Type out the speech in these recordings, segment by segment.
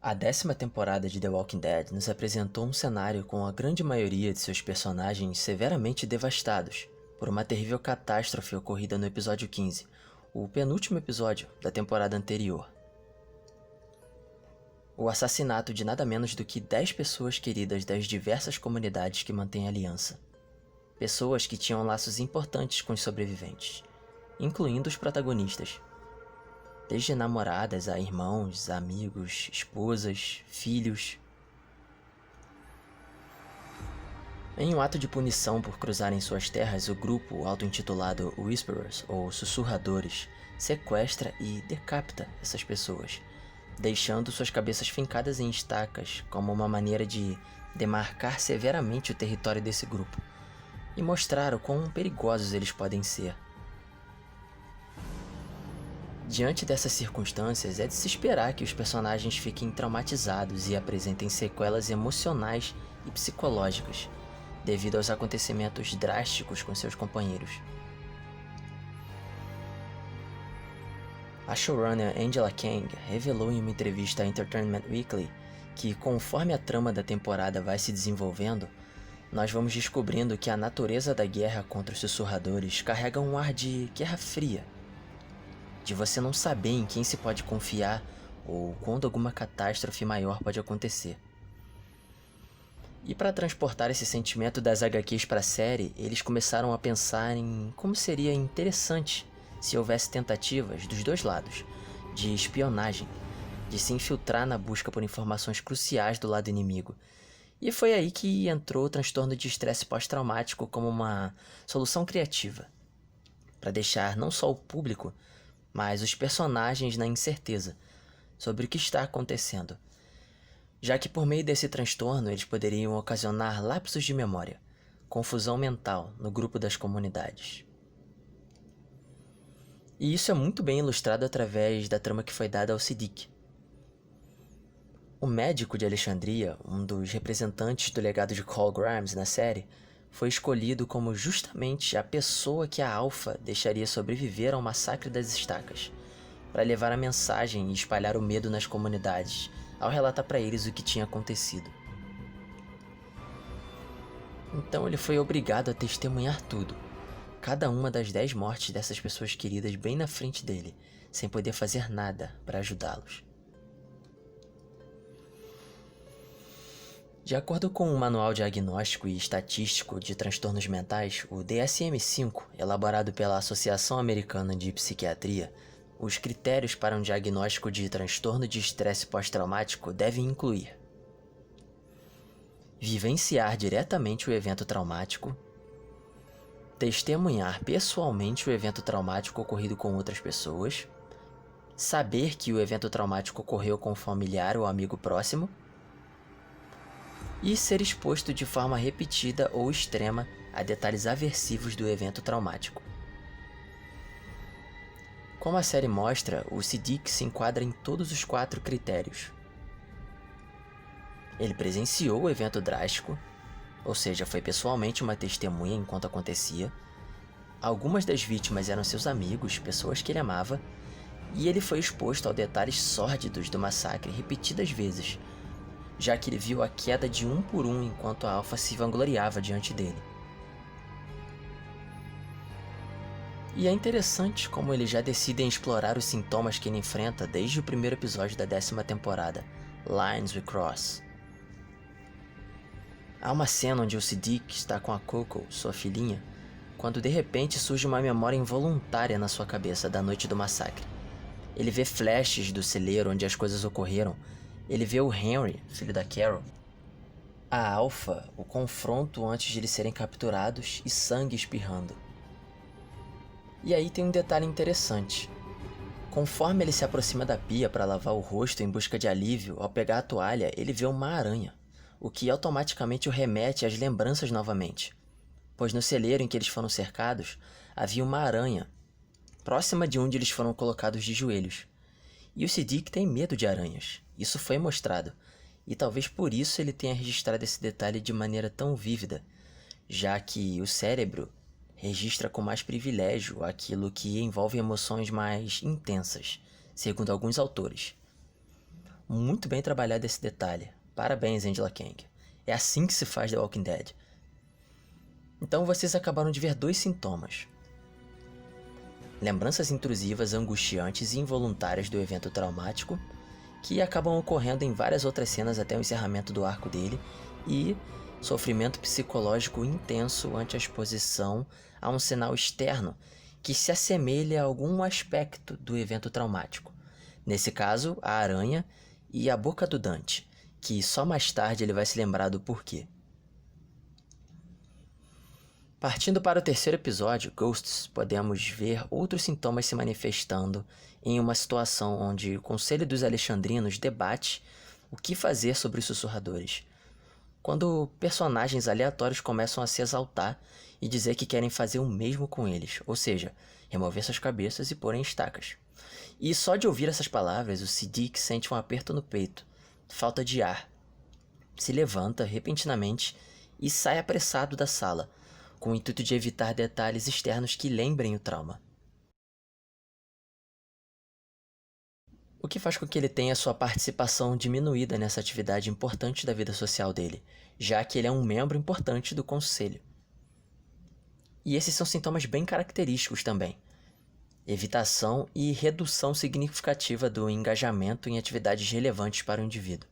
A 10ª temporada de The Walking Dead nos apresentou um cenário com a grande maioria de seus personagens severamente devastados por uma terrível catástrofe ocorrida no episódio 15, o penúltimo episódio da temporada anterior. O assassinato de nada menos do que 10 pessoas queridas das diversas comunidades que mantêm a aliança. Pessoas que tinham laços importantes com os sobreviventes, incluindo os protagonistas. Desde namoradas a irmãos, amigos, esposas, filhos. Em um ato de punição por cruzarem suas terras, o grupo auto-intitulado Whisperers, ou Sussurradores, sequestra e decapita essas pessoas, deixando suas cabeças fincadas em estacas como uma maneira de demarcar severamente o território desse grupo e mostrar o quão perigosos eles podem ser. Diante dessas circunstâncias, é de se esperar que os personagens fiquem traumatizados e apresentem sequelas emocionais e psicológicas, devido aos acontecimentos drásticos com seus companheiros. A showrunner Angela Kang revelou em uma entrevista à Entertainment Weekly que, conforme a trama da temporada vai se desenvolvendo, nós vamos descobrindo que a natureza da guerra contra os sussurradores carrega um ar de guerra fria, de você não saber em quem se pode confiar ou quando alguma catástrofe maior pode acontecer. E para transportar esse sentimento das HQs para a série, eles começaram a pensar em como seria interessante se houvesse tentativas dos dois lados, de espionagem, de se infiltrar na busca por informações cruciais do lado inimigo. E foi aí que entrou o transtorno de estresse pós-traumático como uma solução criativa, para deixar não só o público, mas os personagens na incerteza sobre o que está acontecendo, já que por meio desse transtorno eles poderiam ocasionar lapsos de memória, confusão mental no grupo das comunidades. E isso é muito bem ilustrado através da trama que foi dada ao Siddiq. O médico de Alexandria, um dos representantes do legado de Carl Grimes na série, foi escolhido como justamente a pessoa que a Alpha deixaria sobreviver ao massacre das estacas, para levar a mensagem e espalhar o medo nas comunidades, ao relatar para eles o que tinha acontecido. Então ele foi obrigado a testemunhar tudo, cada uma das 10 mortes dessas pessoas queridas bem na frente dele, sem poder fazer nada para ajudá-los. De acordo com o Manual Diagnóstico e Estatístico de Transtornos Mentais, o DSM-5, elaborado pela Associação Americana de Psiquiatria, os critérios para um diagnóstico de transtorno de estresse pós-traumático devem incluir: vivenciar diretamente o evento traumático, testemunhar pessoalmente o evento traumático ocorrido com outras pessoas, saber que o evento traumático ocorreu com um familiar ou amigo próximo, e ser exposto de forma repetida ou extrema a detalhes aversivos do evento traumático. Como a série mostra, o Siddiq se enquadra em todos os 4 critérios. Ele presenciou o evento drástico, ou seja, foi pessoalmente uma testemunha enquanto acontecia. Algumas das vítimas eram seus amigos, pessoas que ele amava, e ele foi exposto a detalhes sórdidos do massacre repetidas vezes, já que ele viu a queda de um por um enquanto a Alpha se vangloriava diante dele. E é interessante como eles já decidem explorar os sintomas que ele enfrenta desde o primeiro episódio da 10ª temporada, Lines We Cross. Há uma cena onde o Siddiq está com a Coco, sua filhinha, quando de repente surge uma memória involuntária na sua cabeça da noite do massacre. Ele vê flashes do celeiro onde as coisas ocorreram. Ele vê o Henry, filho da Carol, a Alpha, o confronto antes de eles serem capturados e sangue espirrando. E aí tem um detalhe interessante. Conforme ele se aproxima da pia para lavar o rosto em busca de alívio, ao pegar a toalha, ele vê uma aranha, o que automaticamente o remete às lembranças novamente, pois no celeiro em que eles foram cercados, havia uma aranha, próxima de onde eles foram colocados de joelhos. E o Siddiq tem medo de aranhas, isso foi mostrado, e talvez por isso ele tenha registrado esse detalhe de maneira tão vívida, já que o cérebro registra com mais privilégio aquilo que envolve emoções mais intensas, segundo alguns autores. Muito bem trabalhado esse detalhe. Parabéns, Angela Kang. É assim que se faz The Walking Dead. Então vocês acabaram de ver 2 sintomas. Lembranças intrusivas, angustiantes e involuntárias do evento traumático, que acabam ocorrendo em várias outras cenas até o encerramento do arco dele, e sofrimento psicológico intenso ante a exposição a um sinal externo que se assemelha a algum aspecto do evento traumático. Nesse caso, a aranha e a boca do Dante, que só mais tarde ele vai se lembrar do porquê. Partindo para o terceiro episódio, Ghosts, podemos ver outros sintomas se manifestando em uma situação onde o Conselho dos Alexandrinos debate o que fazer sobre os sussurradores, quando personagens aleatórios começam a se exaltar e dizer que querem fazer o mesmo com eles, ou seja, remover suas cabeças e pôr em estacas. E só de ouvir essas palavras, o Siddiq sente um aperto no peito, falta de ar. Se levanta repentinamente e sai apressado da sala, com o intuito de evitar detalhes externos que lembrem o trauma. O que faz com que ele tenha sua participação diminuída nessa atividade importante da vida social dele, já que ele é um membro importante do conselho. E esses são sintomas bem característicos também. Evitação e redução significativa do engajamento em atividades relevantes para o indivíduo.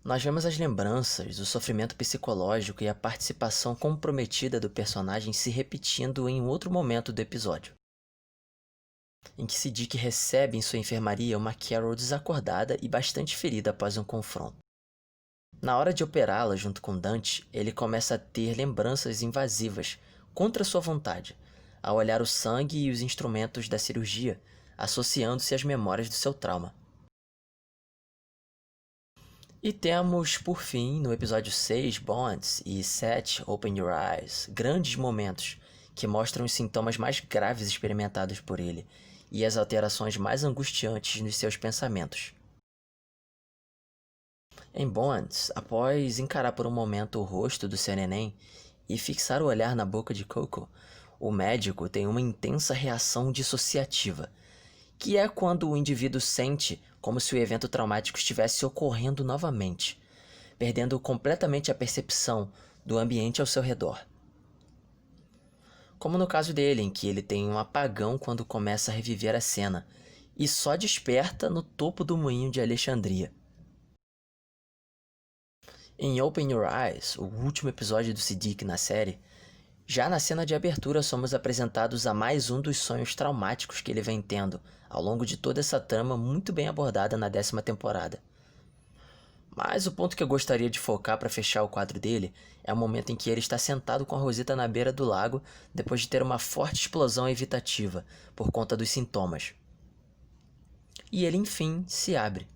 Nós vemos as lembranças, o sofrimento psicológico e a participação comprometida do personagem se repetindo em um outro momento do episódio, em que Siddiq recebe em sua enfermaria uma Carol desacordada e bastante ferida após um confronto. Na hora de operá-la junto com Dante, ele começa a ter lembranças invasivas, contra sua vontade, ao olhar o sangue e os instrumentos da cirurgia, associando-se às memórias do seu trauma. E temos, por fim, no episódio 6, Bonds, e 7, Open Your Eyes, grandes momentos que mostram os sintomas mais graves experimentados por ele e as alterações mais angustiantes nos seus pensamentos. Em Bonds, após encarar por um momento o rosto do seu neném e fixar o olhar na boca de Coco, o médico tem uma intensa reação dissociativa, que é quando o indivíduo sente como se o evento traumático estivesse ocorrendo novamente, perdendo completamente a percepção do ambiente ao seu redor. Como no caso dele, em que ele tem um apagão quando começa a reviver a cena, e só desperta no topo do moinho de Alexandria. Em Open Your Eyes, o último episódio do Siddiq na série, já na cena de abertura somos apresentados a mais um dos sonhos traumáticos que ele vem tendo ao longo de toda essa trama muito bem abordada na 10ª temporada. Mas o ponto que eu gostaria de focar para fechar o quadro dele é o momento em que ele está sentado com a Rosita na beira do lago depois de ter uma forte explosão evitativa por conta dos sintomas. E ele enfim se abre.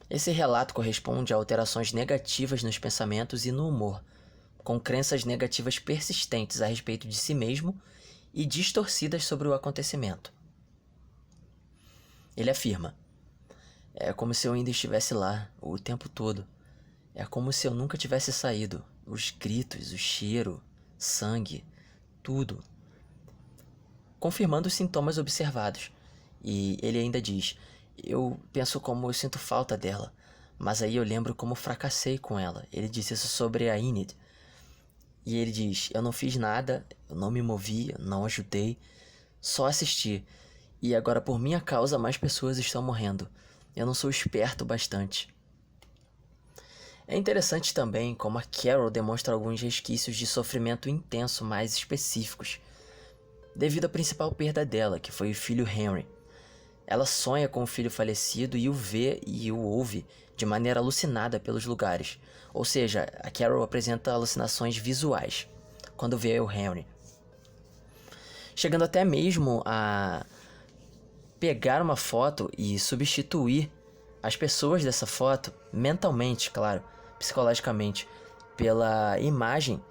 Esse relato corresponde a alterações negativas nos pensamentos e no humor, com crenças negativas persistentes a respeito de si mesmo e distorcidas sobre o acontecimento. Ele afirma: "É como se eu ainda estivesse lá, o tempo todo. É como se eu nunca tivesse saído. Os gritos, o cheiro, sangue, tudo." Confirmando os sintomas observados. E ele ainda diz: "Eu penso como eu sinto falta dela, mas aí eu lembro como fracassei com ela." Ele disse isso sobre a Enid. E ele diz: "Eu não fiz nada, eu não me movi, eu não ajudei, só assisti. E agora por minha causa mais pessoas estão morrendo. Eu não sou esperto bastante." É interessante também como a Carol demonstra alguns resquícios de sofrimento intenso mais específicos, devido à principal perda dela, que foi o filho Henry. Ela sonha com o filho falecido e o vê e o ouve de maneira alucinada pelos lugares. Ou seja, a Carol apresenta alucinações visuais quando vê o Henry, chegando até mesmo a pegar uma foto e substituir as pessoas dessa foto, mentalmente, claro, psicologicamente, pela imagem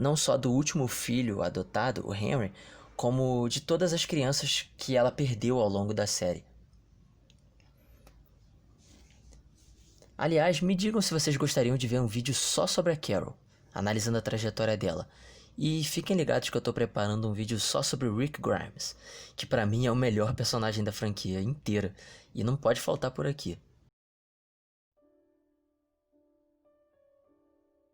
não só do último filho adotado, o Henry, como de todas as crianças que ela perdeu ao longo da série. Aliás, me digam se vocês gostariam de ver um vídeo só sobre a Carol, analisando a trajetória dela, E fiquem ligados que eu tô preparando um vídeo só sobre o Rick Grimes, que pra mim é o melhor personagem da franquia inteira e não pode faltar por aqui.